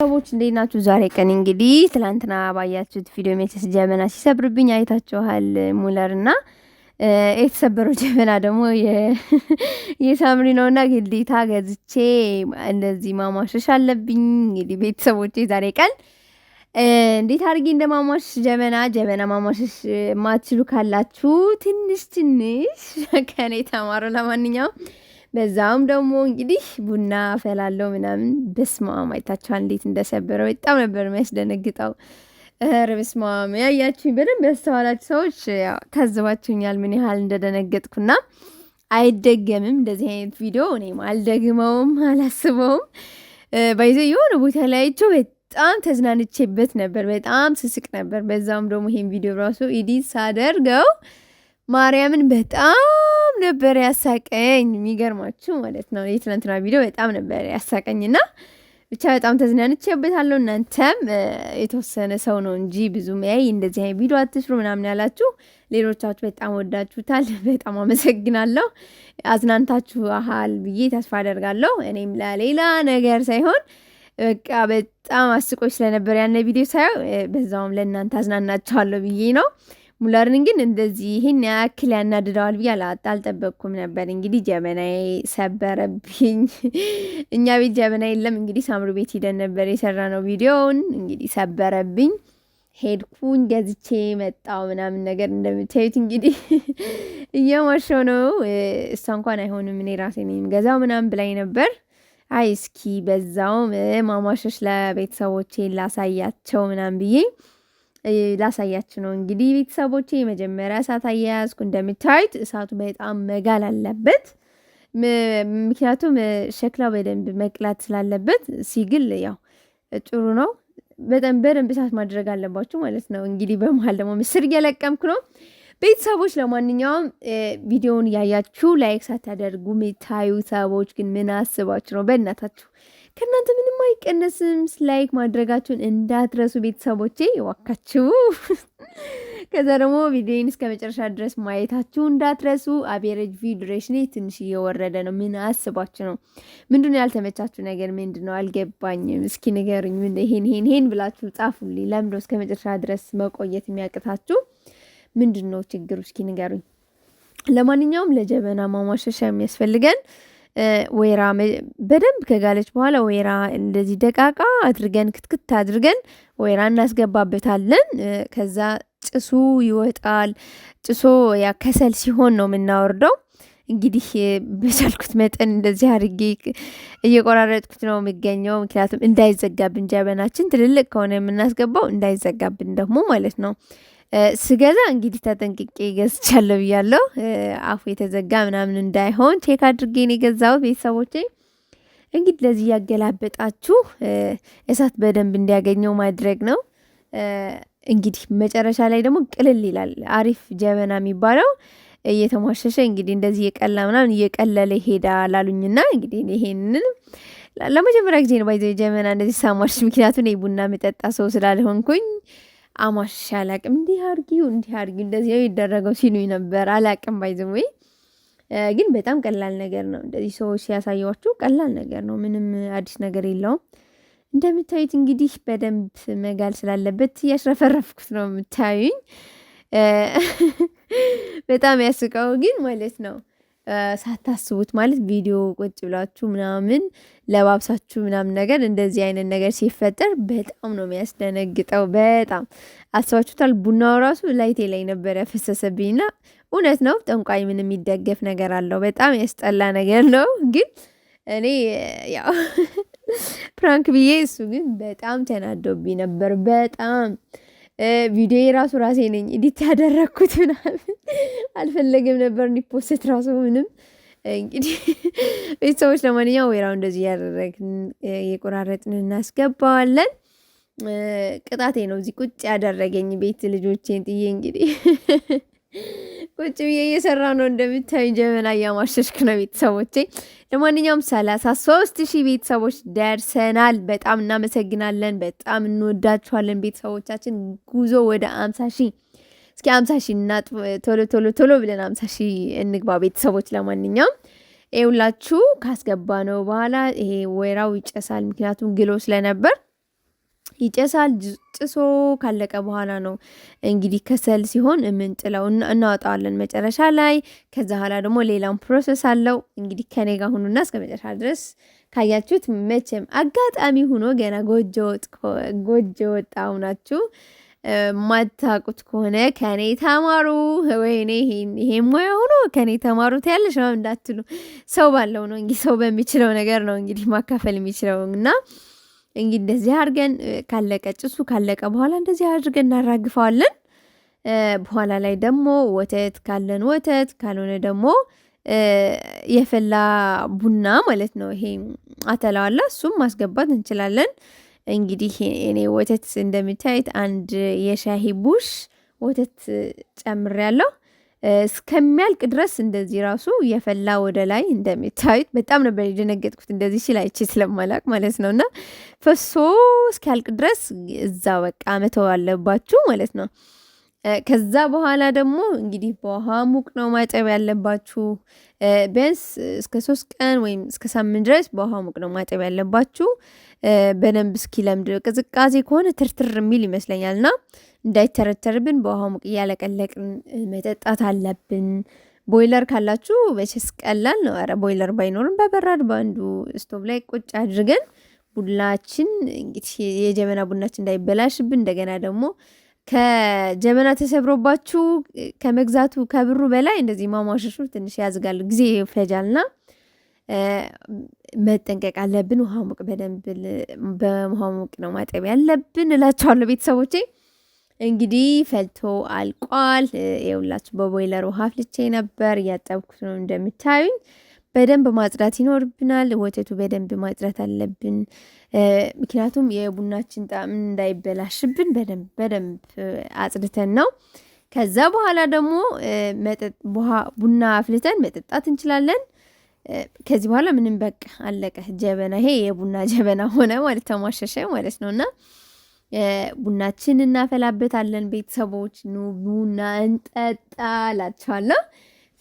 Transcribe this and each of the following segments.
ሰዎች እንዴት ናችሁ? ዛሬ ቀን እንግዲህ ትላንትና ባያችሁት ቪዲዮ ሜትስ ጀበና ሲሰብርብኝ አይታችኋል። ሙለር እና የተሰበረው ጀበና ደግሞ የሳምሪ ነውና ግዴታ ገዝቼ እንደዚህ ማሟሸሽ አለብኝ። እንግዲህ ቤተሰቦቼ ዛሬ ቀን እንዴት አድርጌ እንደማሟሸሽ ጀበና ማሟሸሽ ማትችሉ ካላችሁ ትንሽ ከኔ ተማሩ። ለማንኛውም በዛውም ደግሞ እንግዲህ ቡና ፈላለው ምናምን በስማም አይታችኋል እንዴት እንደሰበረው በጣም ነበር የሚያስደነግጠው። በስማም ያያችሁኝ በደንብ ያስተዋላችሁ ሰዎች ታዘባችሁኛል ምን ያህል እንደደነገጥኩና አይደገምም እንደዚህ አይነት ቪዲዮ እኔም አልደግመውም አላስበውም። ባይዘ የሆነ ቦታ ላይ አይቼው በጣም ተዝናንቼበት ነበር፣ በጣም ስስቅ ነበር። በዛውም ደግሞ ይሄን ቪዲዮ ራሱ ኤዲት ሳደርገው ማርያምን በጣም ነበር ያሳቀኝ። የሚገርማችሁ ማለት ነው የትናንትና ቪዲዮ በጣም ነበር ያሳቀኝና ብቻ በጣም ተዝናንቼበታለሁ። እናንተም የተወሰነ ሰው ነው እንጂ ብዙም እንደዚህ አይነት ቪዲዮ አትስሩ ምናምን ያላችሁ ሌሎቻችሁ በጣም ወዳችሁታል። በጣም አመሰግናለሁ። አዝናንታችኋል ብዬ ተስፋ አደርጋለሁ። እኔም ለሌላ ነገር ሳይሆን በቃ በጣም አስቆኝ ስለነበር ያነ ቪዲዮ ሳይው በዛውም ለእናንተ አዝናናችኋለሁ ብዬ ነው። ሙለርን ግን እንደዚህ ይሄን ያክል ያናድደዋል ብዬ አልጠበቅኩም ነበር። እንግዲህ ጀበናዬ ሰበረብኝ። እኛ ቤት ጀበና የለም። እንግዲህ ሳምሩ ቤት ሂደን ነበር የሰራነው ቪዲዮውን። እንግዲህ ሰበረብኝ። ሄድኩኝ ገዝቼ መጣው ምናምን ነገር እንደምታዩት እንግዲህ እየማሸው ነው። እሷ እንኳን አይሆንም እኔ ራሴ ነኝ ገዛው ምናምን ብላኝ ነበር። አይ እስኪ በዛውም ማሟሸሽ ለቤተሰቦቼ ላሳያቸው ምናምን ብዬ ላሳያችሁ ነው። እንግዲህ ቤተሰቦቼ የመጀመሪያ እሳት አያያዝኩ። እንደምታዩት እሳቱ በጣም መጋል አለበት፣ ምክንያቱም ሸክላው በደንብ መቅላት ስላለበት ሲግል ያው ጥሩ ነው። በደንብ እሳት ማድረግ አለባችሁ ማለት ነው። እንግዲህ በመሀል ደግሞ ምስር እየለቀምኩ ነው። ቤተሰቦች ለማንኛውም ቪዲዮውን ያያችሁ ላይክ ሳታደርጉ የምታዩ ሰዎች ግን ምን አስባችሁ ነው? በእናታችሁ ከእናንተ ምንም አይቀነስም። ላይክ ማድረጋችሁን እንዳትረሱ ቤተሰቦቼ ይዋካችሁ። ከዛ ደግሞ ቪዲዮን እስከ መጨረሻ ድረስ ማየታችሁ እንዳትረሱ። አቬሬጅ ቪው ዱሬሽን ትንሽ እየወረደ ነው። ምን አስባችሁ ነው? ምንድነው ያልተመቻችሁ ነገር ምንድነው? አልገባኝም። እስኪ ንገሩኝ። ይሄን ብላችሁ ጻፉልኝ። ለምንድነው እስከ መጨረሻ ድረስ መቆየት የሚያቅታችሁ? ምንድነው ችግሩ? እስኪ ንገሩኝ። ለማንኛውም ለጀበና ማሟሸሻ የሚያስፈልገን ወይራ በደንብ ከጋለች በኋላ ወይራ እንደዚህ ደቃቃ አድርገን ክትክት አድርገን ወይራ እናስገባበታለን። ከዛ ጭሱ ይወጣል። ጭሶ ያ ከሰል ሲሆን ነው የምናወርደው። እንግዲህ በቻልኩት መጠን እንደዚህ አድርጌ እየቆራረጥኩት ነው የሚገኘው። ምክንያቱም እንዳይዘጋብን ጀበናችን ትልልቅ ከሆነ የምናስገባው እንዳይዘጋብን ደግሞ ማለት ነው። ስገዛ እንግዲህ ተጠንቅቄ ገዝቻለሁ ብያለሁ። አፉ የተዘጋ ምናምን እንዳይሆን ቼክ አድርጌ ነው የገዛሁት ቤተሰቦቼ። እንግዲህ ለዚህ ያገላበጣችሁ እሳት በደንብ እንዲያገኘው ማድረግ ነው። እንግዲህ መጨረሻ ላይ ደግሞ ቅልል ይላል። አሪፍ ጀበና የሚባለው እየተሟሸሸ እንግዲህ እንደዚህ እየቀላ ምናምን እየቀለለ ይሄዳል አሉኝና እንግዲህ ይሄንን ለመጀመሪያ ጊዜ ነው ባይዘው ጀበና እንደዚህ ሳሟሽ። ምክንያቱም ቡና መጠጣ ሰው ስላልሆንኩኝ አሟሽ አላቅም። እንዲህ አርጊው እንደዚህ ነው ይደረገው ሲሉኝ ነበር። አላቅም ባይዘው ግን በጣም ቀላል ነገር ነው። እንደዚህ ሰዎች ሲያሳያችሁ ቀላል ነገር ነው። ምንም አዲስ ነገር የለውም። እንደምታዩት እንግዲህ በደንብ መጋል ስላለበት ያሽረፈረፍኩት ነው የምታዩኝ። በጣም ያስቀው ግን ማለት ነው ሳታስቡት ማለት ቪዲዮ ቁጭ ብላችሁ ምናምን ለባብሳችሁ ምናምን ነገር እንደዚህ አይነት ነገር ሲፈጠር በጣም ነው የሚያስደነግጠው። በጣም አስባችሁታል? ቡናው ራሱ ላይቴ ላይ ነበር ያፈሰሰብኝና እውነት ነው ጠንቋይ ምን የሚደገፍ ነገር አለው? በጣም ያስጠላ ነገር ነው። ግን እኔ ያው ፕራንክ ብዬ እሱ ግን በጣም ተናዶብኝ ነበር። በጣም ቪዲዮ የራሱ ራሴ ነኝ ኤዲት ያደረኩት ምናምን አልፈለግም ነበር እንዲፖስት ራሱ ምንም። እንግዲህ ቤተሰቦች ለማንኛውም ወይራው እንደዚህ ያደረግን የቆራረጥን እናስገባዋለን። ቅጣቴ ነው እዚህ ቁጭ ያደረገኝ ቤት ልጆቼን ጥዬ እንግዲህ ቁጭ ብዬ እየሰራ ነው። እንደምታዩኝ ጀበና እያሟሸሽኩ ነው ቤተሰቦቼ። ለማንኛውም 33,000 ቤተሰቦች ደርሰናል። በጣም እናመሰግናለን። በጣም እንወዳችኋለን ቤተሰቦቻችን። ጉዞ ወደ 50,000 እስኪ 50,000 እና ቶሎ ብለን 50,000 እንግባ ቤተሰቦች። ለማንኛውም ይኸውላችሁ ካስገባ ነው በኋላ ይሄ ወይራው ይጨሳል፣ ምክንያቱም ግሎ ስለነበር ይጨሳል። ጭሶ ካለቀ በኋላ ነው እንግዲህ ከሰል ሲሆን የምንጥለው እናወጣዋለን መጨረሻ ላይ። ከዛ በኋላ ደግሞ ሌላውን ፕሮሰስ አለው። እንግዲህ ከኔ ጋር ሁኑና እስከ መጨረሻ ድረስ ካያችሁት መቼም አጋጣሚ ሆኖ ገና ጎጆ ወጣ ሁናችሁ ማታቁት ከሆነ ከኔ ተማሩ። ወይኔ ይሄ ሙያ ሆኖ ከኔ ተማሩት ያለሽ ነው እንዳትሉ፣ ሰው ባለው ነው እንግዲህ ሰው በሚችለው ነገር ነው እንግዲህ ማካፈል የሚችለው እና እንግዲህ እንደዚህ አድርገን ካለቀ ጭሱ ካለቀ በኋላ እንደዚህ አድርገን እናራግፈዋለን። በኋላ ላይ ደግሞ ወተት ካለን ወተት፣ ካልሆነ ደግሞ የፈላ ቡና ማለት ነው። ይሄ አተላዋላ እሱም ማስገባት እንችላለን። እንግዲህ እኔ ወተት እንደምታዩት አንድ የሻሂ ቡሽ ወተት ጨምሬያለሁ። እስከሚያልቅ ድረስ እንደዚህ ራሱ የፈላ ወደ ላይ እንደምታዩት በጣም ነበር የደነገጥኩት እንደዚህ ሲል አይቼ ስለማላቅ ማለት ነውና ፈሶ እስኪያልቅ ድረስ እዛ በቃ መተው አለባችሁ ማለት ነው። ከዛ በኋላ ደግሞ እንግዲህ በውሃ ሙቅ ነው ማጠብ ያለባችሁ። ቢያንስ እስከ 3 ቀን ወይም እስከ ሳምንት ድረስ በውሃ ሙቅ ነው ማጠብ ያለባችሁ። በደንብ እስኪለምድ ቅዝቃዜ ከሆነ ትርትር የሚል ይመስለኛልና እንዳይተረተርብን በውሃ ሙቅ እያለቀለቅን መጠጣት አለብን። ቦይለር ካላችሁ በቸስ ቀላል ነው። ኧረ ቦይለር ባይኖርም በበራድ ባንዱ ስቶቭ ላይ ቁጭ አድርገን ቡናችን እንግዲህ የጀበና ቡናችን እንዳይበላሽብን እንደገና ደግሞ ከጀበና ተሰብሮባችሁ ከመግዛቱ ከብሩ በላይ እንደዚህ ማሟሸሹ ትንሽ ያዝጋል፣ ጊዜ ይፈጃልና መጠንቀቅ አለብን። ውሃ ሙቅ በደንብ በውሃ ሙቅ ነው ማጠብ ያለብን እላችኋለሁ ቤተሰቦቼ። እንግዲህ ፈልቶ አልቋል። ይኸውላችሁ በቦይለር ውሃ አፍልቼ ነበር እያጠብኩት ነው እንደምታዩኝ። በደንብ ማጽዳት ይኖርብናል። ወተቱ በደንብ ማጽዳት አለብን። ምክንያቱም የቡናችን ጣዕም እንዳይበላሽብን በደንብ አጽድተን ነው። ከዛ በኋላ ደግሞ ቡና አፍልተን መጠጣት እንችላለን። ከዚህ በኋላ ምንም በቃ አለቀ። ጀበና ይሄ የቡና ጀበና ሆነ ማለት ተሟሸሸ ማለት ነውና ቡናችን እናፈላበታለን። ቤተሰቦች ኑ ቡና እንጠጣ እላችኋለሁ።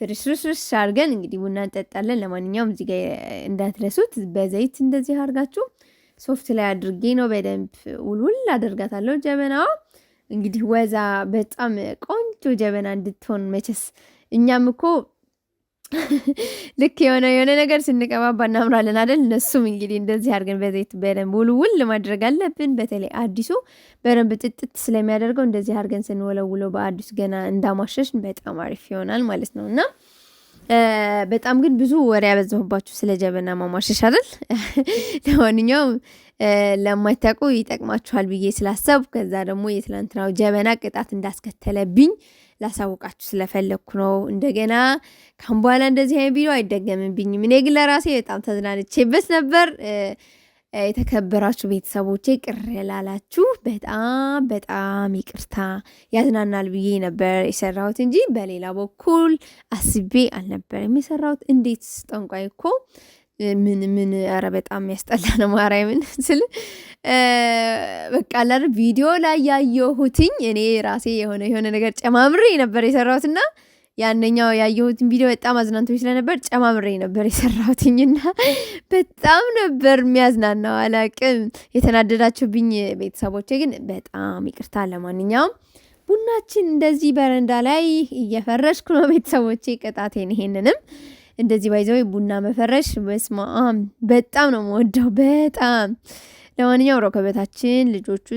ፍርሽርሽ አድርገን እንግዲህ ቡና እንጠጣለን። ለማንኛውም እዚህ ጋር እንዳትረሱት በዘይት እንደዚህ አድርጋችሁ ሶፍት ላይ አድርጌ ነው በደንብ ውልውል አደርጋታለሁ። ጀበናዋ እንግዲህ ወዛ በጣም ቆንጆ ጀበና እንድትሆን መቼስ እኛም እኮ ልክ የሆነ ነገር ስንቀባባ እናምራለን አይደል? እነሱም እንግዲህ እንደዚህ አድርገን በዘይት በደንብ ውልውል ማድረግ አለብን። በተለይ አዲሱ በደንብ ጥጥት ስለሚያደርገው እንደዚህ አድርገን ስንወለውለው በአዲሱ ገና እንዳማሸሽን በጣም አሪፍ ይሆናል ማለት ነው። እና በጣም ግን ብዙ ወሬ ያበዛሁባችሁ ስለ ጀበና ማሟሸሽ አይደል? ለማንኛውም ለማታውቁ ይጠቅማችኋል ብዬ ስላሰብ ከዛ ደግሞ የትላንትናው ጀበና ቅጣት እንዳስከተለብኝ ላሳውቃችሁ ስለፈለግኩ ነው። እንደገና ካሁን በኋላ እንደዚህ አይነት ቪዲዮ አይደገምብኝም። እኔ ግን ለራሴ በጣም ተዝናንቼበት ነበር። የተከበራችሁ ቤተሰቦቼ ቅር ላላችሁ በጣም ይቅርታ። ያዝናናል ብዬ ነበር የሰራሁት እንጂ በሌላ በኩል አስቤ አልነበረም የሰራሁት። እንዴት ጠንቋይ እኮ ምን ኧረ በጣም ያስጠላ ነው። ማርያምን ስል በቃ አላር ቪዲዮ ላይ ያየሁትኝ እኔ ራሴ የሆነ ነገር ጨማምሬ ነበር የሰራሁትና ያንኛው ያየሁትን ቪዲዮ በጣም አዝናንቶኝ ስለነበር ጨማምሬ ነበር የሰራሁትኝና በጣም ነበር የሚያዝናናው። አላቅም የተናደዳችሁብኝ ቤተሰቦቼ ግን በጣም ይቅርታ። ለማንኛውም ቡናችን እንደዚህ በረንዳ ላይ እየፈረሽኩ ነው ቤተሰቦቼ። ቅጣቴን ይሄንንም እንደዚህ ባይዘው ቡና መፈረሽ በስማም በጣም ነው የምወደው በጣም። ለማንኛውም ረከበታችን ልጆቹ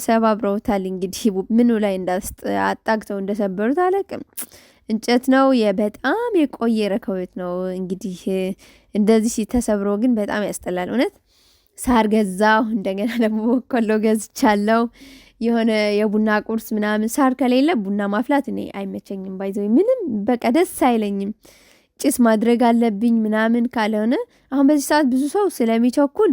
ሰባብረውታል። እንግዲህ ምኑ ላይ አጣግተው እንደሰበሩት አላውቅም። እንጨት ነው በጣም የቆየ ረከበት ነው። እንግዲህ እንደዚህ ተሰብሮ ግን በጣም ያስጠላል እውነት። ሳር ገዛው፣ እንደገና ደግሞ በቆሎ ገዝቻለሁ። የሆነ የቡና ቁርስ ምናምን ሳር ከሌለ ቡና ማፍላት እኔ አይመቸኝም። ባይዘው ምንም በቃ ደስ አይለኝም። ጭስ ማድረግ አለብኝ ምናምን ካልሆነ አሁን በዚህ ሰዓት ብዙ ሰው ስለሚቸኩል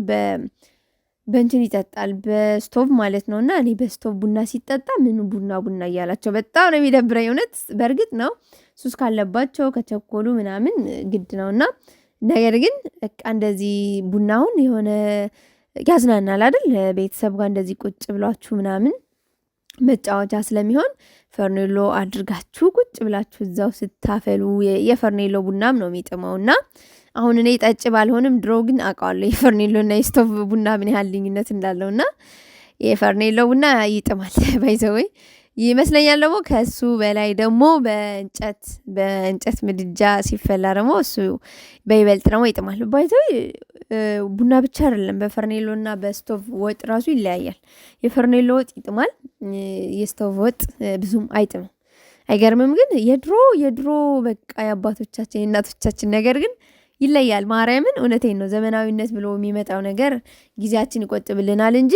በእንትን ይጠጣል በስቶቭ ማለት ነው። እና እኔ በስቶቭ ቡና ሲጠጣ ምን ቡና እያላቸው በጣም ነው የሚደብረኝ እውነት። በእርግጥ ነው ሱስ ካለባቸው ከቸኮሉ ምናምን ግድ ነው። እና ነገር ግን በቃ እንደዚህ ቡናውን የሆነ ያዝናናል አይደል? ቤተሰብ ጋር እንደዚህ ቁጭ ብሏችሁ ምናምን መጫወቻ ስለሚሆን ፈርኔሎ አድርጋችሁ ቁጭ ብላችሁ እዛው ስታፈሉ የፈርኔሎ ቡናም ነው የሚጥመውና አሁን እኔ ጠጭ ባልሆንም ድሮ ግን አውቃለሁ የፈርኔሎና የስቶቭ ቡና ምን ያህል ልዩነት እንዳለውና የፈርኔሎ ቡና ይጥማል ባይዘወይ ይመስለኛል። ደግሞ ከሱ በላይ ደግሞ በእንጨት ምድጃ ሲፈላ ደግሞ እሱ በይበልጥ ደግሞ ይጥማል። ባይዘው ቡና ብቻ አይደለም በፈርኔሎና በስቶቭ ወጥ ራሱ ይለያያል። የፈርኔሎ ወጥ ይጥማል፣ የስቶቭ ወጥ ብዙም አይጥምም። አይገርምም? ግን የድሮ በቃ የአባቶቻችን የእናቶቻችን ነገር ግን ይለያል። ማርያምን እውነቴን ነው። ዘመናዊነት ብሎ የሚመጣው ነገር ጊዜያችን ይቆጥብልናል እንጂ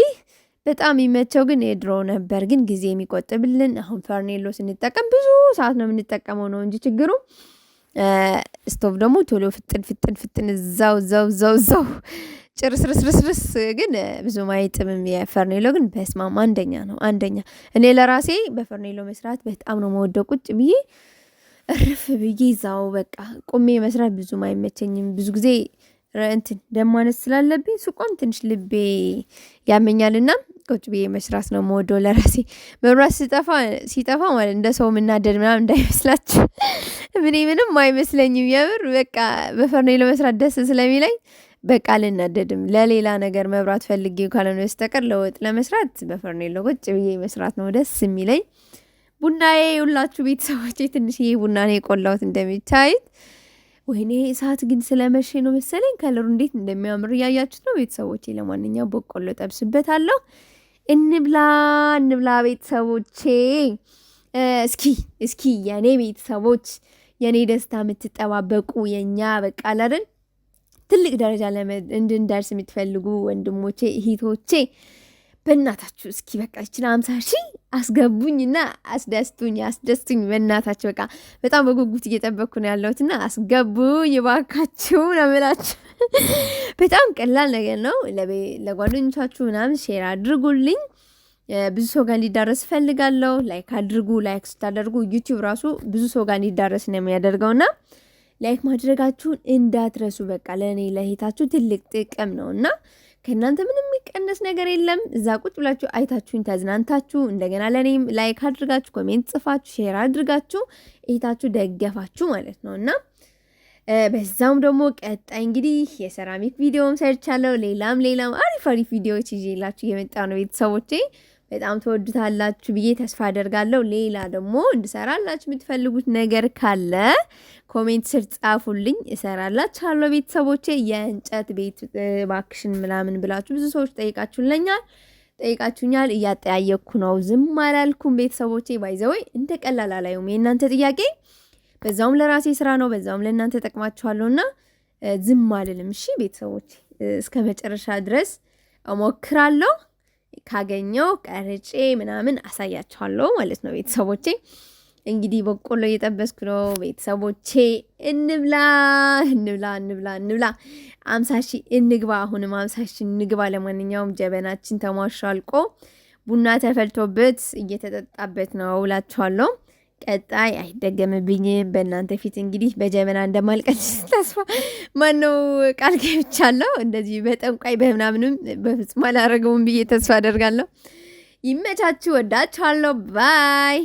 በጣም የሚመቸው ግን የድሮ ነበር፣ ግን ጊዜ የሚቆጥብልን። አሁን ፈርኔሎ ስንጠቀም ብዙ ሰዓት ነው የምንጠቀመው ነው እንጂ ችግሩ። ስቶቭ ደግሞ ቶሎ ፍጥን እዛው ጭርስርስርስርስ ግን ብዙም አይጥምም። የፈርኔሎ ግን በስማም አንደኛ ነው አንደኛ። እኔ ለራሴ በፈርኔሎ መስራት በጣም ነው መወደው። ቁጭ ብዬ እርፍ ብዬ እዛው በቃ ቁሜ መስራት ብዙም አይመቸኝም። ብዙ ጊዜ እንትን ደማነስ ስላለብኝ ስቆም ትንሽ ልቤ ያመኛልና ቁጭ ብዬ መስራት ነው የምወደው ለራሴ። መብራት ሲጠፋ ማለት እንደ ሰው የምናደድ ምናምን እንዳይመስላችሁ። ምንም አይመስለኝም የምር። በቃ በፈርኔሎ መስራት ደስ ስለሚለኝ በቃ አልናደድም። ለሌላ ነገር መብራት ፈልጌ ካልሆነ በስተቀር ለወጥ ለመስራት በፈርኔሎ ቁጭ ብዬ መስራት ነው ደስ የሚለኝ። ቡናዬ ሁላችሁ ቤተሰቦቼ ትንሽዬ ቡና ነው የቆላሁት እንደሚታዩት። ወይኔ ሰዓት ግን ስለመሸ ነው መሰለኝ ከለሩ እንዴት እንደሚያምር እያያችሁት ነው ቤተሰቦቼ። ለማንኛውም በቆሎ ጠብስበታለሁ። እንብላ ቤተሰቦቼ። እስኪ የኔ ቤተሰቦች፣ የኔ ደስታ የምትጠባበቁ የኛ በቃ አይደል ትልቅ ደረጃ እንድንደርስ የምትፈልጉ ወንድሞቼ እህቶቼ፣ በእናታችሁ እስኪ በቃ ይችላል 50,000 አስገቡኝና አስደስቱኝ በእናታችሁ። በቃ በጣም በጉጉት እየጠበቅኩ ነው ያለሁትና አስገቡኝ ባካችሁ ነው የምላችሁ። በጣም ቀላል ነገር ነው። ለጓደኞቻችሁ ምናምን ሼር አድርጉልኝ። ብዙ ሰው ጋር እንዲዳረስ ፈልጋለሁ። ላይክ አድርጉ። ላይክ ስታደርጉ ዩቲዩብ ራሱ ብዙ ሰው ጋር እንዲዳረስ ነው የሚያደርገውና ላይክ ማድረጋችሁን እንዳትረሱ። በቃ ለእኔ ለእህታችሁ ትልቅ ጥቅም ነውና ከእናንተ ምንም የሚቀነስ ነገር የለም። እዛ ቁጭ ብላችሁ አይታችሁኝ ተዝናንታችሁ እንደገና ለእኔም ላይክ አድርጋችሁ ኮሜንት ጽፋችሁ ሼር አድርጋችሁ እህታችሁ ደገፋችሁ ማለት ነው። እና በዛውም ደግሞ ቀጣይ እንግዲህ የሴራሚክ ቪዲዮም ሰርቻለሁ። ሌላም አሪፍ ቪዲዮዎች ይዤላችሁ የመጣ ነው ቤተሰቦቼ። በጣም ተወዱታላችሁ ብዬ ተስፋ አደርጋለሁ። ሌላ ደግሞ እንድሰራላችሁ የምትፈልጉት ነገር ካለ ኮሜንት ስር ጻፉልኝ፣ እሰራላችኋለሁ ቤተሰቦቼ። የእንጨት ቤት ባክሽን ምናምን ብላችሁ ብዙ ሰዎች ጠይቃችሁኛል። እያጠያየኩ ነው፣ ዝም አላልኩም ቤተሰቦቼ። ባይዘወይ እንደ ቀላል አላየሁም የእናንተ ጥያቄ። በዛውም ለራሴ ስራ ነው፣ በዛውም ለእናንተ ጠቅማችኋለሁና ዝም አልልም። እሺ ቤተሰቦቼ፣ እስከ መጨረሻ ድረስ እሞክራለሁ። ካገኘው ቀርጬ ምናምን አሳያችኋለሁ ማለት ነው ቤተሰቦቼ። እንግዲህ በቆሎ እየጠበስኩ ነው ቤተሰቦቼ። እንብላ 50,000 እንግባ። አሁንም 50,000 እንግባ። ለማንኛውም ጀበናችን ተሟሻልቆ ቡና ተፈልቶበት እየተጠጣበት ነው እላችኋለሁ። ቀጣይ አይደገምብኝም በእናንተ ፊት እንግዲህ በጀበና እንደማልቀልስ ተስፋ ማነው ቃል ገብቻለሁ። እንደዚህ በጠንቋይ በምናምንም በፍጹም አላረገውም ብዬ ተስፋ አደርጋለሁ። ይመቻችሁ፣ ወዳችኋለሁ። ባይ